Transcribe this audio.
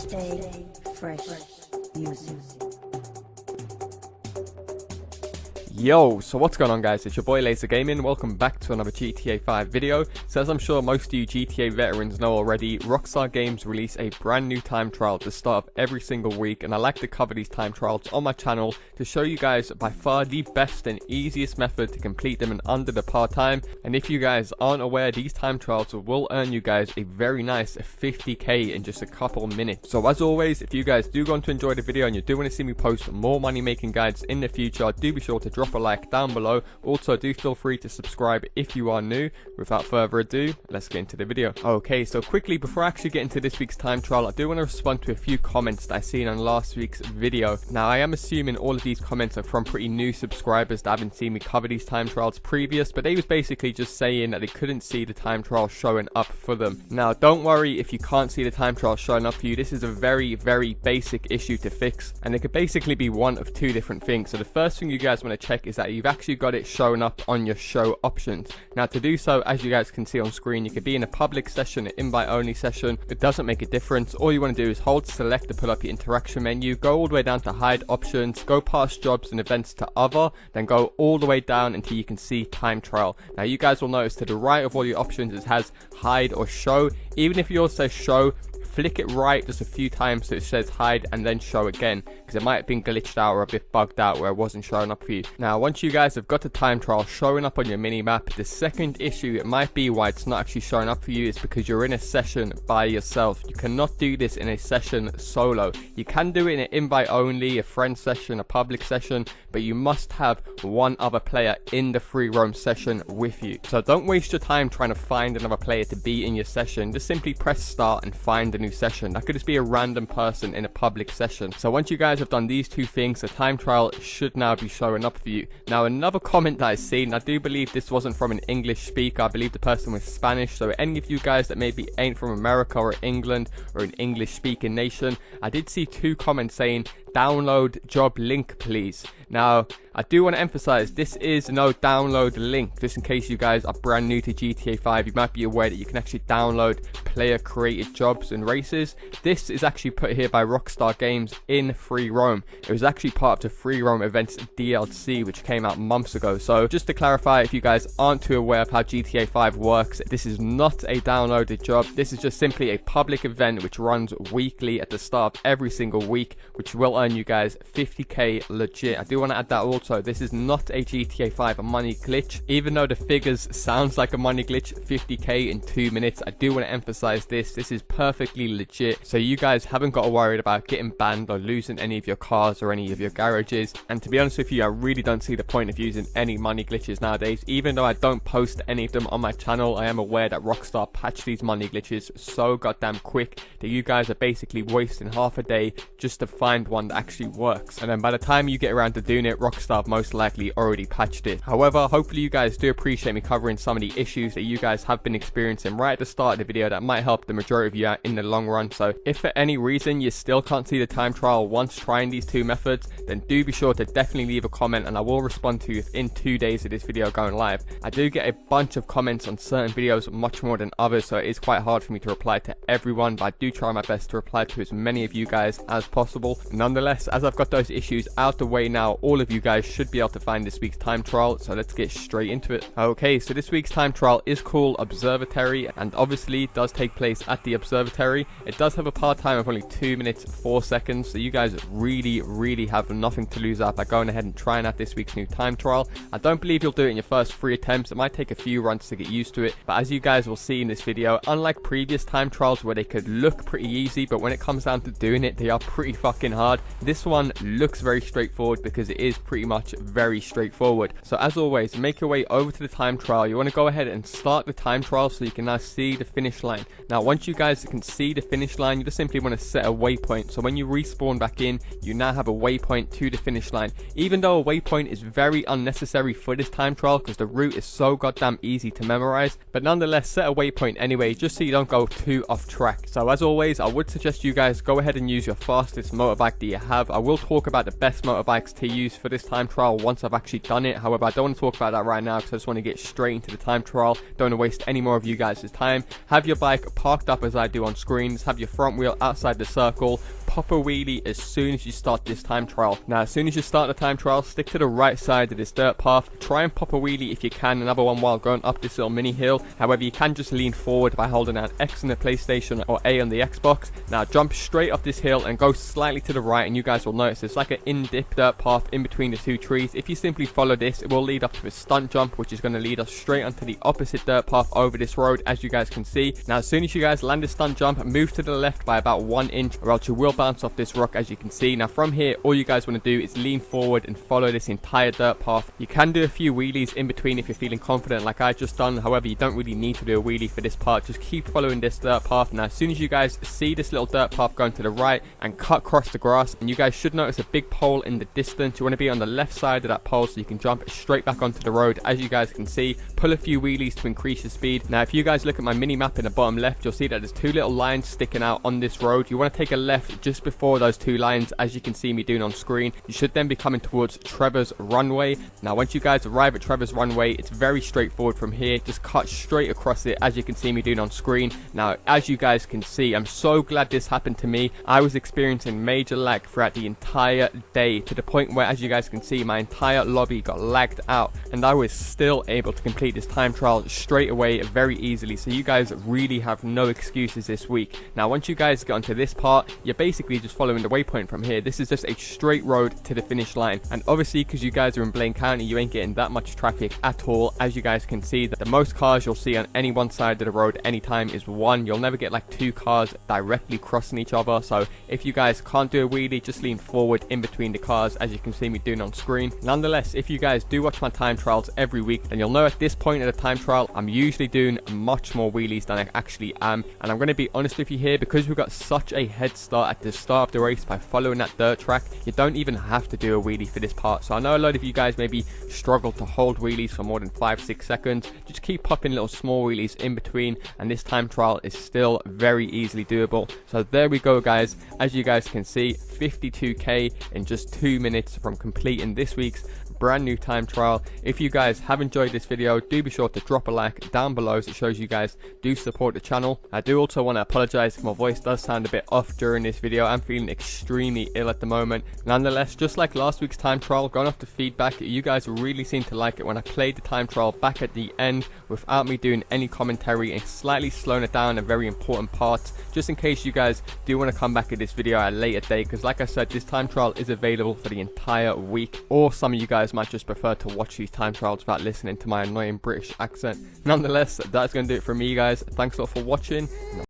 Stay fresh music. Yo, so what's going on guys, it's your boy LaazrGaming, welcome back to another GTA 5 video. So as I'm sure most of you GTA veterans know already, Rockstar Games release a brand new time trial at the start of every single week, and I like to cover these time trials on my channel to show you guys by far the best and easiest method to complete them in under the par time. And if you guys aren't aware, these time trials will earn you guys a very nice 50k in just a couple minutes. So as always, if you guys do want to enjoy the video and you do want to see me post more money making guides in the future, do be sure to drop a like down below. Also do feel free to subscribe if you are new. Without further ado, let's get into the video. Okay, so quickly before I actually get into this week's time trial, I do want to respond to a few comments that I seen on last week's video. Now I am assuming all of these comments are from pretty new subscribers that haven't seen me cover these time trials previous, but they was basically just saying that they couldn't see the time trial showing up for them. Now don't worry if you can't see the time trial showing up for you. This is a very basic issue to fix, and it could basically be one of two different things. So the first thing you guys want to check is that you've actually got it showing up on your show options. Now to do so, as you guys can see on screen, you could be in a public session, an invite only session. It doesn't make a difference. All you want to do is hold select to pull up your interaction menu, go all the way down to hide options, go past jobs and events to other, then go all the way down until you can see time trial. Now you guys will notice to the right of all your options it has hide or show. Even if yours says show, flick it right just a few times so it says hide and then show again, because it might have been glitched out or a bit bugged out where it wasn't showing up for you. Now once you guys have got the time trial showing up on your mini map, the second issue it might be why it's not actually showing up for you is because you're in a session by yourself. You cannot do this in a session solo. You can do it in an invite only, a friend session, a public session, but you must have one other player in the free roam session with you. So don't waste your time trying to find another player to be in your session. Just simply press start and find a new session. That could just be a random person in a public session. So once you guys have done these two things, the time trial should now be showing up for you. Now another comment that I've seen, I do believe this wasn't from an English speaker, I believe the person was Spanish, so any of you guys that maybe ain't from America or England or an English speaking nation, I did see two comments saying download job link please. Now I do want to emphasize this is no download link, just in case you guys are brand new to GTA 5. You might be aware that you can actually download player created jobs and races. This is actually put here by Rockstar Games in free roam. It was actually part of the free roam events DLC which came out months ago. So just to clarify, if you guys aren't too aware of how GTA 5 works, this is not a downloaded job. This is just simply a public event which runs weekly at the start of every single week, which will earn you guys 50k legit. I do want to add that also, this is not a GTA 5 money glitch. Even though the figures sounds like a money glitch, 50k in 2 minutes, I do want to emphasize this is perfectly legit. So you guys haven't got to worry about getting banned or losing any of your cars or any of your garages. And to be honest with you, I really don't see the point of using any money glitches nowadays. Even though I don't post any of them on my channel, I am aware that Rockstar patched these money glitches so goddamn quick that you guys are basically wasting half a day just to find one that actually works. And then by the time you get around to doing it, Rockstar most likely already patched it. However, hopefully you guys do appreciate me covering some of the issues that you guys have been experiencing right at the start of the video that might help the majority of you out in the long run. So if for any reason you still can't see the time trial once trying these two methods, then do be sure to definitely leave a comment and I will respond to you within 2 days of this video going live. I do get a bunch of comments on certain videos much more than others, so it is quite hard for me to reply to everyone, but I do try my best to reply to as many of you guys as possible. Nonetheless, as I've got those issues out the way now, all of you guys should be able to find this week's time trial, so let's get straight into it. Okay, so this week's time trial is called Obervatory, and obviously it does take place at the Obervatory. It does have a part time of only 2 minutes 4 seconds, so you guys really have nothing to lose out by going ahead and trying out this week's new time trial. I don't believe you'll do it in your first 3 attempts. It might take a few runs to get used to it, but as you guys will see in this video, unlike previous time trials where they could look pretty easy, but when it comes down to doing it, they are pretty fucking hard, this one looks very straightforward because it is pretty much very straightforward. So as always, make your way over to the time trial. You want to go ahead and start the time trial so you can now see the finish line. Now once you guys can see the finish line, you just simply want to set a waypoint, so when you respawn back in, you now have a waypoint to the finish line. Even though a waypoint is very unnecessary for this time trial because the route is so goddamn easy to memorize, but nonetheless set a waypoint anyway just so you don't go too off track. So as always, I would suggest you guys go ahead and use your fastest motorbike that you you have. I will talk about the best motorbikes to use for this time trial once I've actually done it. However, I don't want to talk about that right now because I just want to get straight into the time trial. Don't want to waste any more of you guys' time. Have your bike parked up as I do on screens. Have your front wheel outside the circle. Pop a wheelie as soon as you start this time trial. Now, as soon as you start the time trial, stick to the right side of this dirt path. Try and pop a wheelie if you can, another one while going up this little mini hill. However, you can just lean forward by holding down X on the PlayStation or A on the Xbox. Now, jump straight up this hill and go slightly to the right, and you guys will notice it's like an in-dip dirt path in between the two trees. If you simply follow this, it will lead up to a stunt jump, which is going to lead us straight onto the opposite dirt path over this road, as you guys can see. Now, as soon as you guys land a stunt jump, move to the left by about 1 inch, or else you will bounce off this rock, as you can see. Now, from here, all you guys want to do is lean forward and follow this entire dirt path. You can do a few wheelies in between if you're feeling confident like I just done. However, you don't really need to do a wheelie for this part. Just keep following this dirt path. Now, as soon as you guys see this little dirt path going to the right and cut across the grass, and you guys should notice a big pole in the distance. You want to be on the left side of that pole so you can jump straight back onto the road, as you guys can see. Pull a few wheelies to increase your speed. Now, if you guys look at my mini map in the bottom left, you'll see that there's two little lines sticking out on this road. You want to take a left just before those two lines, as you can see me doing on screen. You should then be coming towards Trevor's Runway. Now, once you guys arrive at Trevor's Runway, it's very straightforward from here. Just cut straight across it, as you can see me doing on screen. Now, as you guys can see, I'm so glad this happened to me. I was experiencing major lag throughout the entire day, to the point where, as you guys can see, my entire lobby got lagged out, and I was still able to complete this time trial straight away very easily. So you guys really have no excuses this week. Now, once you guys get onto this part, you're basically just following the waypoint from here. This is just a straight road to the finish line, and obviously because you guys are in Blaine County, you ain't getting that much traffic at all. As you guys can see, that the most cars you'll see on any one side of the road anytime is one. You'll never get like two cars directly crossing each other. So if you guys can't do a wheelie, just lean forward in between the cars, as you can see me doing on screen. Nonetheless, if you guys do watch my time trials every week, then you'll know at this point of the time trial, I'm usually doing much more wheelies than I actually am. And I'm going to be honest with you here, because we've got such a head start at the start of the race by following that dirt track, you don't even have to do a wheelie for this part. So I know a lot of you guys maybe struggle to hold wheelies for more than 5-6 seconds. Just keep popping little small wheelies in between, and this time trial is still very easily doable. So there we go, guys. As you guys can see, 52k in just 2 minutes from completing this week's brand new time trial. If you guys have enjoyed this video, do be sure to drop a like down below, so it shows you guys do support the channel. I do also want to apologize if my voice does sound a bit off during this video. I'm feeling extremely ill at the moment. Nonetheless, just like last week's time trial, going off the feedback, you guys really seem to like it when I played the time trial back at the end without me doing any commentary and slightly slowing it down in very important parts, just in case you guys do want to come back at this video at a later date, because like I said, this time trial is available for the entire week. Or some of you guys might just prefer to watch these time trials without listening to my annoying British accent. Nonetheless, that's going to do it for me, guys. Thanks a lot for watching, and I'll